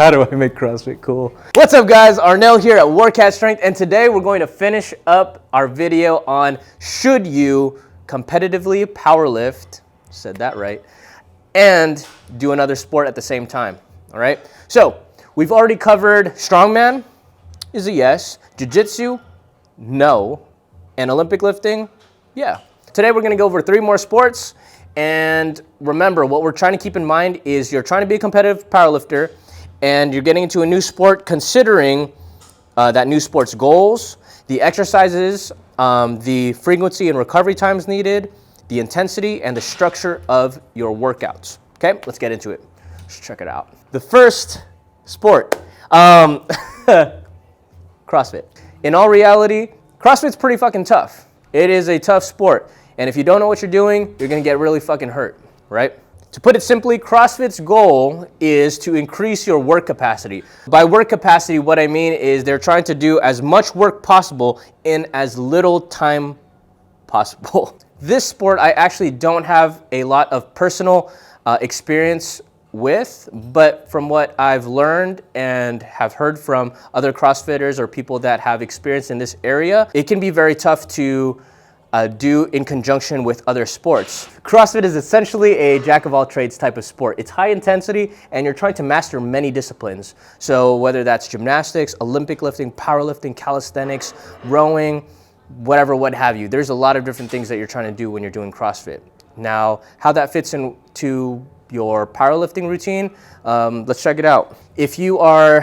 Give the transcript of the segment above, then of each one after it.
How do I make CrossFit cool? What's up, guys? Arnell here at Workout Strength, and today we're going to finish up our video on should you competitively powerlift, said that right, and do another sport at the same time, all right? So we've already covered strongman is a yes, jiu-jitsu, no, and Olympic lifting, yeah. Today we're gonna go over 3 more sports, and remember, what we're trying to keep in mind is you're trying to be a competitive powerlifter, and you're getting into a new sport considering that new sport's goals, the exercises, the frequency and recovery times needed, the intensity, and the structure of your workouts. Okay, let's get into it. Let's check it out. The first sport, CrossFit. In all reality, CrossFit's pretty fucking tough. It is a tough sport. And if you don't know what you're doing, you're gonna get really fucking hurt, right? To put it simply, CrossFit's goal is to increase your work capacity. By work capacity, what I mean is they're trying to do as much work possible in as little time possible. This sport, I actually don't have a lot of personal experience with, but from what I've learned and have heard from other CrossFitters or people that have experience in this area, it can be very tough to do in conjunction with other sports. CrossFit is essentially a jack of all trades type of sport. It's high intensity and you're trying to master many disciplines. So whether that's gymnastics, Olympic lifting, powerlifting, calisthenics, rowing, whatever, what have you. There's a lot of different things that you're trying to do when you're doing CrossFit. Now, how that fits into your powerlifting routine, let's check it out. If you are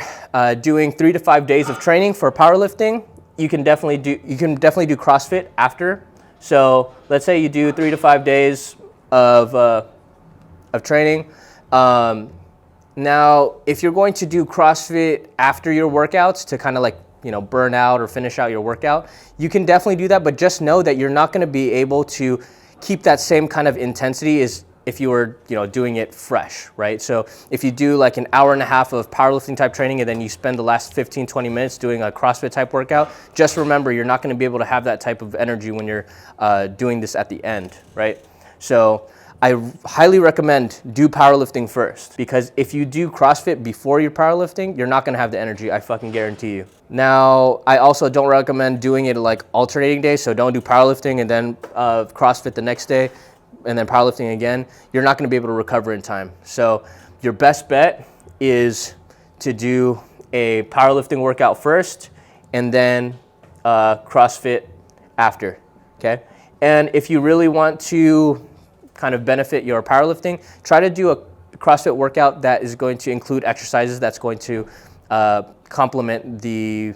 doing 3 to 5 days of training for powerlifting, you can definitely do CrossFit after. So let's say you do 3 to 5 days of training. Now, if you're going to do CrossFit after your workouts to kind of like, you know, burn out or finish out your workout, you can definitely do that, but just know that you're not going to be able to keep that same kind of intensity as if you were, you know, doing it fresh, right? So if you do like an hour and a half of powerlifting type training and then you spend the last 15, 20 minutes doing a CrossFit type workout, just remember you're not going to be able to have that type of energy when you're doing this at the end, right? So I highly recommend do powerlifting first, because if you do CrossFit before your powerlifting, you're not going to have the energy, I fucking guarantee you. Now, I also don't recommend doing it like alternating days, so don't do powerlifting and then CrossFit the next day, and then powerlifting again. You're not going to be able to recover in time. So your best bet is to do a powerlifting workout first and then CrossFit after, okay? And if you really want to kind of benefit your powerlifting, try to do a CrossFit workout that is going to include exercises that's going to complement the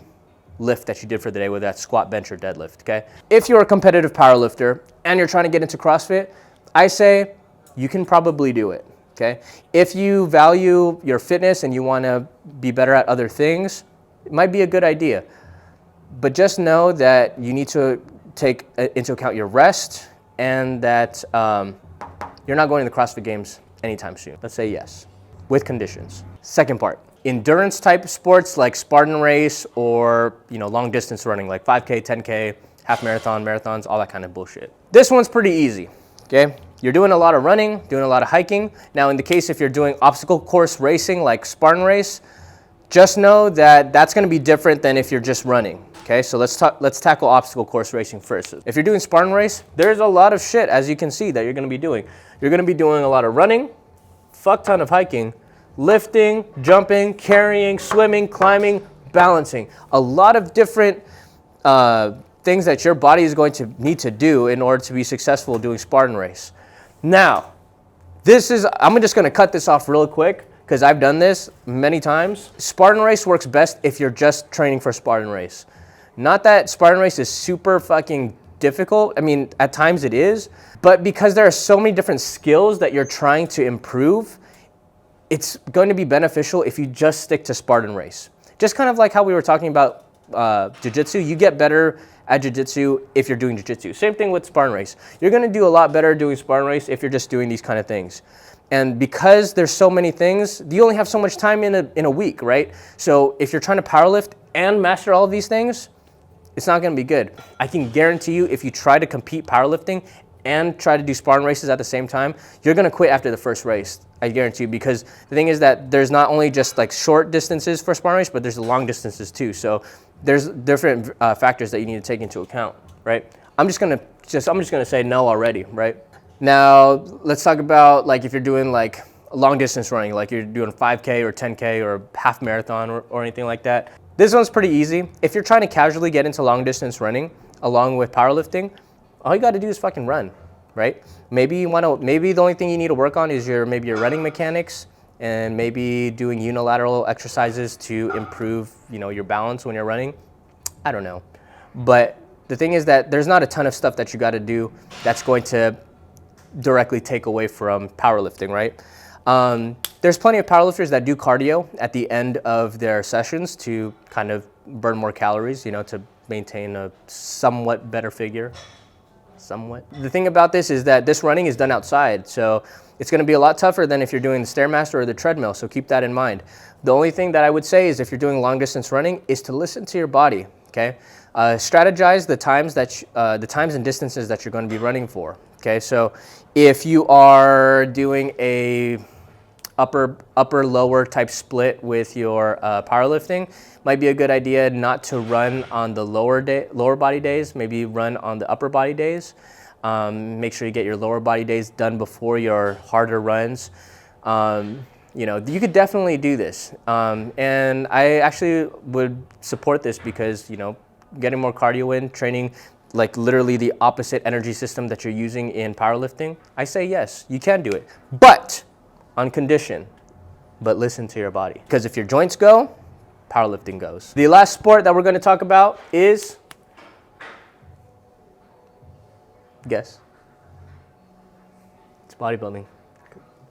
lift that you did for the day, whether that's squat, bench, or deadlift, okay? If you're a competitive powerlifter and you're trying to get into CrossFit, I say you can probably do it, okay? If you value your fitness and you want to be better at other things, it might be a good idea. But just know that you need to take into account your rest and that you're not going to the CrossFit Games anytime soon. Let's say yes, with conditions. Second part, endurance type sports like Spartan race or, you know, long distance running like 5K, 10K, half marathon, marathons, all that kind of bullshit. This one's pretty easy. Okay, you're doing a lot of running, doing a lot of hiking. Now, in the case if you're doing obstacle course racing like Spartan race, just know that that's going to be different than if you're just running. Okay, so let's tackle obstacle course racing first. If you're doing Spartan race, there's a lot of shit, as you can see, that you're going to be doing. You're going to be doing a lot of running, fuck ton of hiking, lifting, jumping, carrying, swimming, climbing, balancing. A lot of different things that your body is going to need to do in order to be successful doing Spartan race. Now, I'm just going to cut this off real quick because I've done this many times. Spartan race works best if you're just training for Spartan race. Not that Spartan race is super fucking difficult. I mean, at times it is, but because there are so many different skills that you're trying to improve, it's going to be beneficial if you just stick to Spartan race. Just kind of like how we were talking about jiu-jitsu, you get better at jiu-jitsu if you're doing jiu-jitsu. Same thing with Spartan race. You're going to do a lot better doing Spartan race if you're just doing these kind of things. And because there's so many things, you only have so much time in a week, right? So if you're trying to powerlift and master all of these things, it's not going to be good. I can guarantee you if you try to compete powerlifting and try to do sparring races at the same time, you're gonna quit after the first race, I guarantee you, because the thing is that there's not only just like short distances for sparring race, but there's the long distances too. So there's different factors that you need to take into account, right? I'm just gonna say no already, right? Now let's talk about like if you're doing like long distance running, like you're doing 5K or 10K or half marathon or anything like that. This one's pretty easy. If you're trying to casually get into long distance running along with powerlifting, all you got to do is fucking run, right? Maybe the only thing you need to work on is your running mechanics, and maybe doing unilateral exercises to improve, your balance when you're running. I don't know. But the thing is that there's not a ton of stuff that you got to do that's going to directly take away from powerlifting, right? There's plenty of powerlifters that do cardio at the end of their sessions to kind of burn more calories, to maintain a somewhat better figure. Somewhat. The thing about this is that this running is done outside, so it's going to be a lot tougher than if you're doing the Stairmaster or the treadmill, so keep that in mind. The only thing that I would say is if you're doing long distance running is to listen to your body, okay? Strategize the times and distances that you're going to be running for, okay? So if you are doing a upper lower type split with your powerlifting, might be a good idea not to run on the lower body days, maybe run on the upper body days. Make sure you get your lower body days done before your harder runs. You could definitely do this. And I actually would support this because, getting more cardio in, training like literally the opposite energy system that you're using in powerlifting, I say yes, you can do it. But on condition, but listen to your body. Because if your joints go, powerlifting goes. The last sport that we're going to talk about is, guess. It's bodybuilding.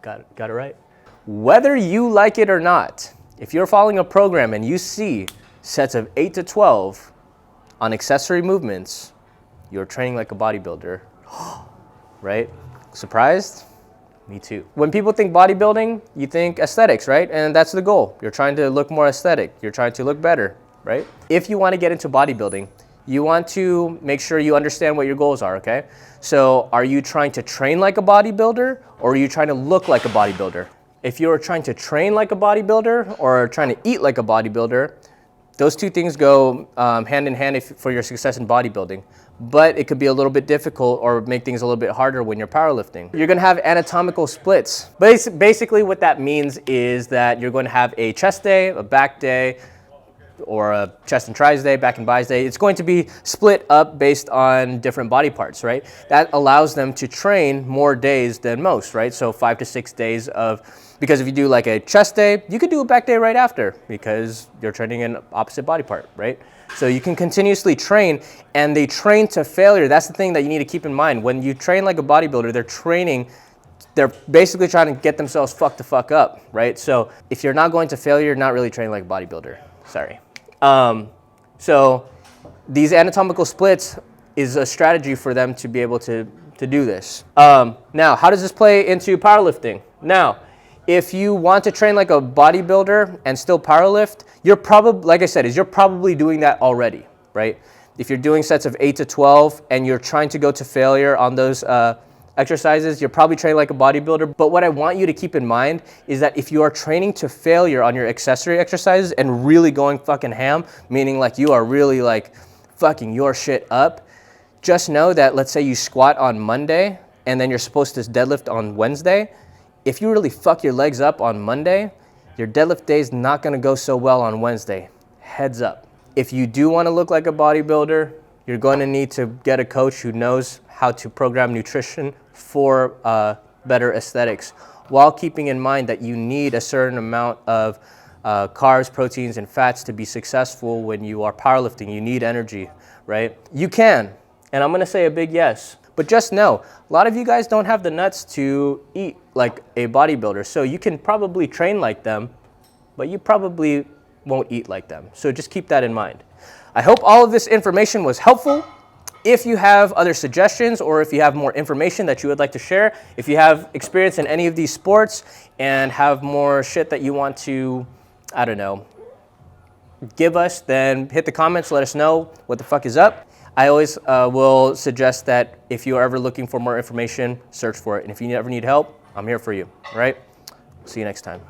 Got it right. Whether you like it or not, if you're following a program and you see sets of 8 to 12 on accessory movements, you're training like a bodybuilder, right? Surprised? Me too. When people think bodybuilding, you think aesthetics, right? And that's the goal. You're trying to look more aesthetic. You're trying to look better, right? If you want to get into bodybuilding, you want to make sure you understand what your goals are, okay? So are you trying to train like a bodybuilder, or are you trying to look like a bodybuilder? If you're trying to train like a bodybuilder or trying to eat like a bodybuilder, those two things go hand in hand for your success in bodybuilding. But it could be a little bit difficult or make things a little bit harder when you're powerlifting. You're gonna have anatomical splits. Basically what that means is that you're going to have a chest day, a back day, or a chest and tris day, back and bis day. It's going to be split up based on different body parts, right? That allows them to train more days than most, right? So 5 to 6 days because if you do like a chest day, you could do a back day right after because you're training an opposite body part, right? So you can continuously train, and they train to failure. That's the thing that you need to keep in mind. When you train like a bodybuilder, they're basically trying to get themselves fucked the fuck up, right? So if you're not going to failure, you're not really training like a bodybuilder. Sorry. So these anatomical splits is a strategy for them to be able to do this. Now, how does this play into powerlifting? Now, if you want to train like a bodybuilder and still powerlift, you're probably doing that already, right? If you're doing sets of 8 to 12 and you're trying to go to failure on those exercises, you're probably training like a bodybuilder. But what I want you to keep in mind is that if you are training to failure on your accessory exercises and really going fucking ham, meaning like you are really like fucking your shit up, just know that let's say you squat on Monday and then you're supposed to deadlift on Wednesday. If you really fuck your legs up on Monday, your deadlift day is not going to go so well on Wednesday. Heads up. If you do want to look like a bodybuilder, you're going to need to get a coach who knows how to program nutrition for better aesthetics, while keeping in mind that you need a certain amount of carbs, proteins, and fats to be successful when you are powerlifting. You need energy, right? You can, and I'm going to say a big yes. But just know, a lot of you guys don't have the nuts to eat like a bodybuilder. So you can probably train like them, but you probably won't eat like them. So just keep that in mind. I hope all of this information was helpful. If you have other suggestions or if you have more information that you would like to share, if you have experience in any of these sports and have more shit that you want to, I don't know, give us, then hit the comments, let us know what the fuck is up. I always will suggest that if you're ever looking for more information, search for it. And if you ever need help, I'm here for you, all right? See you next time.